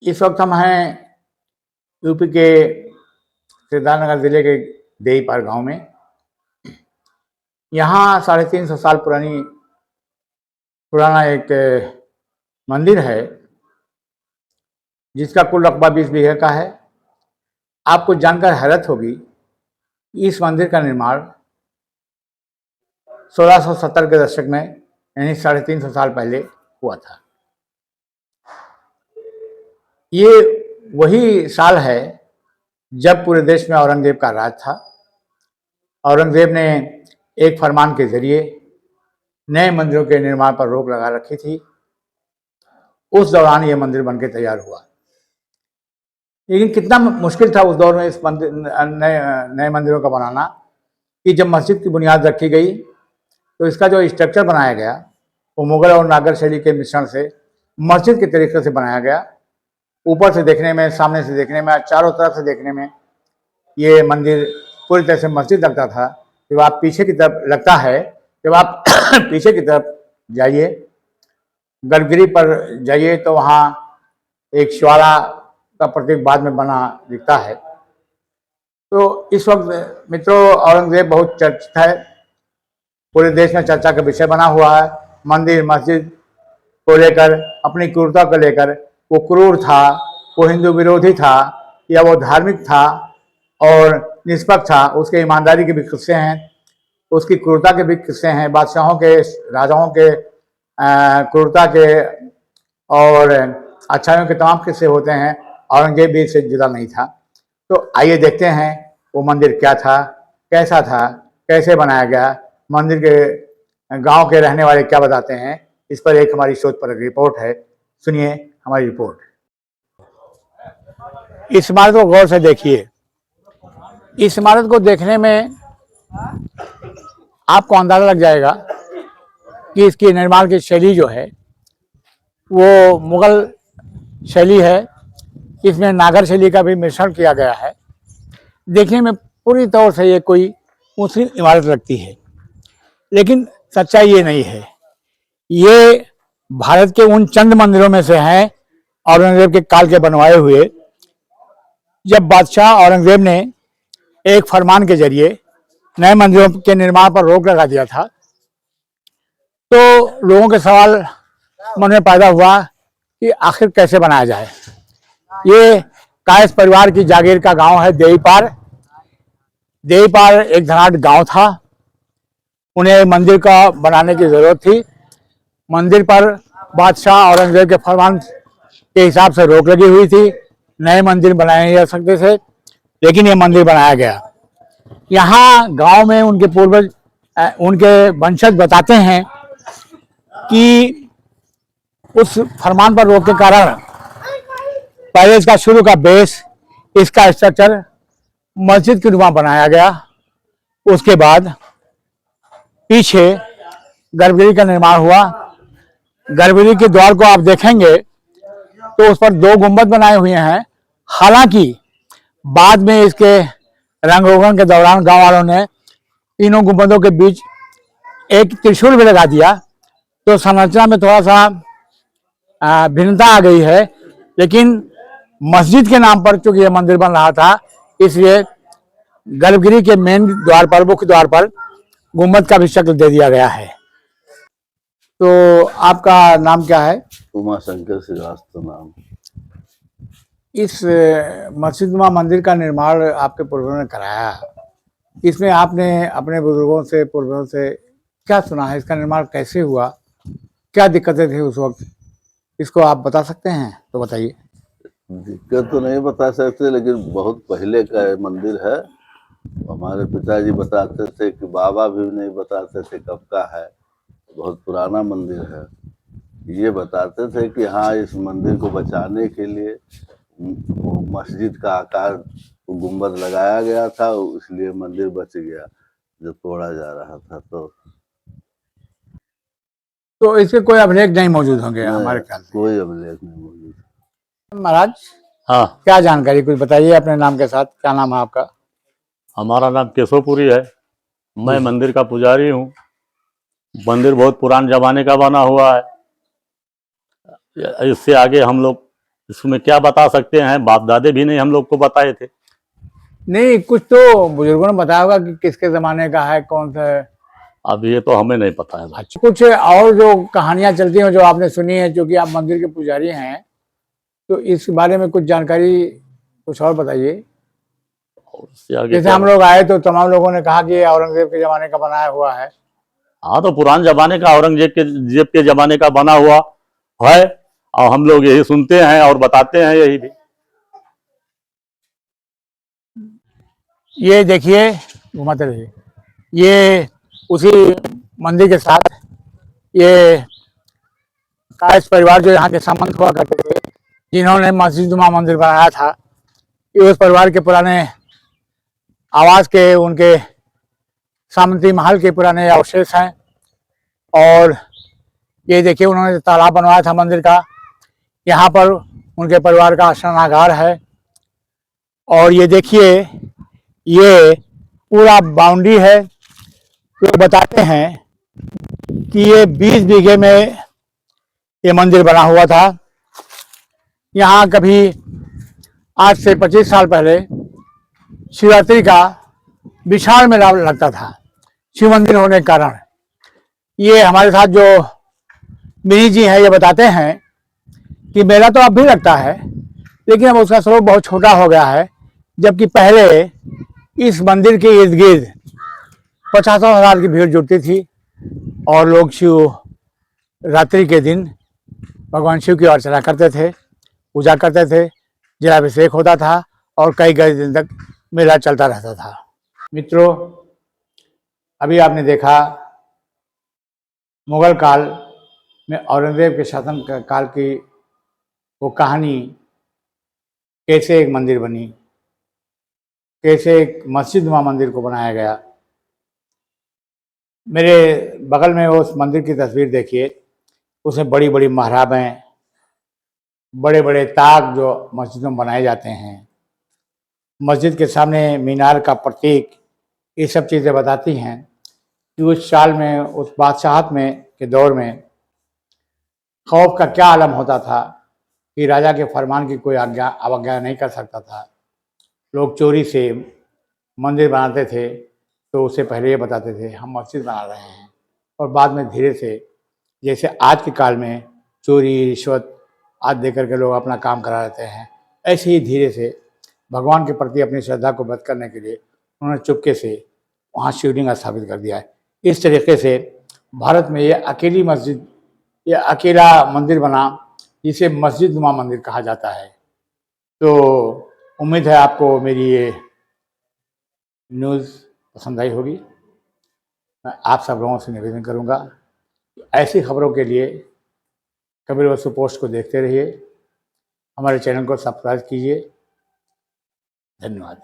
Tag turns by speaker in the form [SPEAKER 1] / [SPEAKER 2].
[SPEAKER 1] इस वक्त हम हैं यूपी के सिद्धार्थनगर जिले के देईपार गांव में। यहाँ 350 साल पुराना एक मंदिर है जिसका कुल रकबा 20 बीघे का है। आपको जानकर हैरत होगी, इस मंदिर का निर्माण 1670 के दशक में यानी 350 साल पहले हुआ था। ये वही साल है जब पूरे देश में औरंगजेब का राज था। औरंगजेब ने एक फरमान के जरिए नए मंदिरों के निर्माण पर रोक लगा रखी थी। उस दौरान ये मंदिर बनकर तैयार हुआ, लेकिन कितना मुश्किल था उस दौर में इस मंदिर नए मंदिरों का बनाना कि जब मस्जिद की बुनियाद रखी गई तो इसका जो स्ट्रक्चर बनाया गया वो मुगल और नागर शैली के मिश्रण से मस्जिद के तरीके से बनाया गया। ऊपर से देखने में, सामने से देखने में, चारों तरफ से देखने में ये मंदिर पूरी तरह से मस्जिद लगता था। जब आप पीछे की तरफ लगता है, जब आप पीछे की तरफ जाइए, गर्भगिरी पर जाइए तो वहाँ एक श्वारा का प्रतीक बाद में बना दिखता है। तो इस वक्त मित्रों औरंगजेब बहुत चर्चित है, पूरे देश में चर्चा का विषय बना हुआ है। मंदिर मस्जिद को लेकर, अपनी क्रूरता को लेकर, वो क्रूर था, वो हिंदू विरोधी था या वो धार्मिक था और निष्पक्ष था, उसके ईमानदारी के भी किस्से हैं, उसकी क्रूरता के भी किस्से हैं, बादशाहों के, राजाओं के क्रूरता के और अच्छाइयों के तमाम किस्से होते हैं। औरंगजेब भी इससे जुदा नहीं था। तो आइए देखते हैं वो मंदिर क्या था, कैसा था, कैसे बनाया गया, मंदिर के गांव के रहने वाले क्या बताते हैं। इस पर एक हमारी शोध पर रिपोर्ट है, सुनिए हमारी रिपोर्ट। इस इमारत को गौर से देखिए। इस इमारत को देखने में आपको अंदाजा लग जाएगा कि इसकी निर्माण की शैली जो है वो मुगल शैली है। इसमें नागर शैली का भी मिश्रण किया गया है। देखने में पूरी तौर से ये कोई मुस्लिम इमारत लगती है, लेकिन सच्चाई ये नहीं है। ये भारत के उन चंद मंदिरों में से हैं औरंगजेब के काल के बनवाए हुए। जब बादशाह औरंगजेब ने एक फरमान के जरिए नए मंदिरों के निर्माण पर रोक लगा दिया था, तो लोगों के सवाल मन में पैदा हुआ कि आखिर कैसे बनाया जाए। ये कायस्थ परिवार की जागीर का गांव है देईपार। देईपार एक धनाढ़ गांव था। उन्हें मंदिर का बनाने की जरूरत थी। मंदिर पर बादशाह औरंगजेब के फरमान के हिसाब से रोक लगी हुई थी, नए मंदिर बनाए नहीं जा सकते थे, लेकिन ये मंदिर बनाया गया। यहाँ गांव में उनके पूर्वज, उनके वंशज बताते हैं कि उस फरमान पर रोक के कारण पहले इसका शुरू का बेस, इसका स्ट्रक्चर मस्जिद के रूप बनाया गया। उसके बाद पीछे गर्भगृह का निर्माण हुआ। गर्भगृह के द्वार को आप देखेंगे तो उस पर 2 गुंबद बनाए हुए हैं। हालांकि बाद में इसके रंग रोगन के दौरान गांव वालों ने तीनों गुंबदों के बीच एक त्रिशूल भी लगा दिया, तो संरचना में थोड़ा सा भिन्नता आ गई है। लेकिन मस्जिद के नाम पर चूंकि यह मंदिर बन रहा था, इसलिए गर्भगृह के मेन द्वार पर, मुख्य द्वार पर गुंबद का भी शक्ल दे दिया गया है। तो आपका नाम क्या है?
[SPEAKER 2] उमाशंकर श्रीवास्तव नाम।
[SPEAKER 1] इस मस्जिद मंदिर का निर्माण आपके पूर्वजों ने कराया, इसमें आपने अपने बुजुर्गों से, पूर्वजों से क्या सुना है? इसका निर्माण कैसे हुआ, क्या दिक्कतें थी उस वक्त, इसको आप बता सकते हैं तो बताइए।
[SPEAKER 2] दिक्कत तो नहीं बता सकते, लेकिन बहुत पहले का मंदिर है। हमारे पिताजी बताते थे कि बाबा भी नहीं बताते थे कब का है, बहुत पुराना मंदिर है। ये बताते थे कि हाँ, इस मंदिर को बचाने के लिए मस्जिद का आकार गुंबद लगाया गया था, इसलिए मंदिर बच गया जब तोड़ा जा रहा था।
[SPEAKER 1] तो इसके कोई अभिलेख नहीं मौजूद होंगे हमारे ख्याल से?
[SPEAKER 2] कोई अभिलेख नहीं मौजूद।
[SPEAKER 1] महाराज,
[SPEAKER 3] हाँ,
[SPEAKER 1] क्या जानकारी कुछ बताइए अपने नाम के साथ। क्या नाम है आपका?
[SPEAKER 3] हमारा नाम केशवपुरी है। मैं मंदिर का पुजारी हूँ। मंदिर बहुत पुराने जमाने का बना हुआ है। इससे आगे हम लोग इसमें क्या बता सकते हैं, बाप दादे भी नहीं हम लोग को बताए थे।
[SPEAKER 1] नहीं, कुछ तो बुजुर्गों ने बताया होगा कि किसके जमाने का है, कौन सा है।
[SPEAKER 3] अब ये तो हमें नहीं पता है भाई।
[SPEAKER 1] अच्छा, कुछ और जो कहानियां चलती हैं जो आपने सुनी है, क्योंकि आप मंदिर के पुजारी हैं, तो इस बारे में कुछ जानकारी कुछ और बताइए।
[SPEAKER 3] और उससे आगे
[SPEAKER 1] जैसे
[SPEAKER 3] क्या
[SPEAKER 1] हम लोग आए तो तमाम लोगों ने कहा कि ये औरंगजेब के जमाने का बनाया हुआ है।
[SPEAKER 3] हाँ, तो पुराने जमाने का, औरंगजेब के जमाने का बना हुआ है, और हम लोग यही सुनते हैं और बताते हैं यही भी।
[SPEAKER 1] ये देखिए, घुमाते रहिए, ये उसी मंदिर के साथ ये कायस्थ परिवार जो यहाँ के सामंत हुआ करते थे, जिन्होंने मस्जिदुमा मंदिर बनाया था, ये उस परिवार के पुराने आवास के, उनके सामंती महल के पुराने अवशेष हैं। और ये देखिए, उन्होंने तालाब बनवाया था मंदिर का, यहाँ पर उनके परिवार का स्नानागार है। और ये देखिए, ये पूरा बाउंड्री है। लोग बताते हैं कि ये 20 बीघे में ये मंदिर बना हुआ था। यहाँ कभी आज से 25 साल पहले शिवरात्रि का विशाल मेला लगता था, शिव मंदिर होने के कारण। ये हमारे साथ जो मिनी जी हैं, ये बताते हैं कि मेला तो अब भी लगता है, लेकिन अब उसका स्वरूप बहुत छोटा हो गया है। जबकि पहले इस मंदिर के इर्द गिर्द 50,000 की भीड़ जुटती थी, और लोग शिव रात्रि के दिन भगवान शिव की अर्चना करते थे, पूजा करते थे, जलाभिषेक होता था, और कई कई दिन तक मेला चलता रहता था। मित्रों, अभी आपने देखा मुगल काल में औरंगजेब के शासन काल की वो कहानी, कैसे एक मंदिर बनी, कैसे एक मस्जिदुमा मंदिर को बनाया गया। मेरे बगल में उस मंदिर की तस्वीर देखिए, उसमें बड़ी बड़ी महराबें, बड़े बड़े ताक जो मस्जिदों में बनाए जाते हैं, मस्जिद के सामने मीनार का प्रतीक, ये सब चीज़ें बताती हैं कि उस साल में, उस बादशाहत में के दौर में खौफ का क्या आलम होता था कि राजा के फरमान की कोई अवज्ञा नहीं कर सकता था। लोग चोरी से मंदिर बनाते थे तो उससे पहले ये बताते थे हम मस्जिद बना रहे हैं, और बाद में धीरे से, जैसे आज के काल में चोरी रिश्वत आदि दे करके लोग अपना काम करा लेते हैं, ऐसे ही धीरे से भगवान के प्रति अपनी श्रद्धा को व्यक्त करने के लिए उन्होंने चुपके से वहाँ शिवलिंग स्थापित कर दिया है। इस तरीके से भारत में ये अकेली मस्जिद, ये अकेला मंदिर बना, जिसे मस्जिदुमा मंदिर कहा जाता है। तो उम्मीद है आपको मेरी ये न्यूज़ पसंद आई होगी। मैं आप सब लोगों से निवेदन करूंगा कि ऐसी खबरों के लिए कबीर वस्तु पोस्ट को देखते रहिए, हमारे चैनल को सब्सक्राइब कीजिए। धन्यवाद।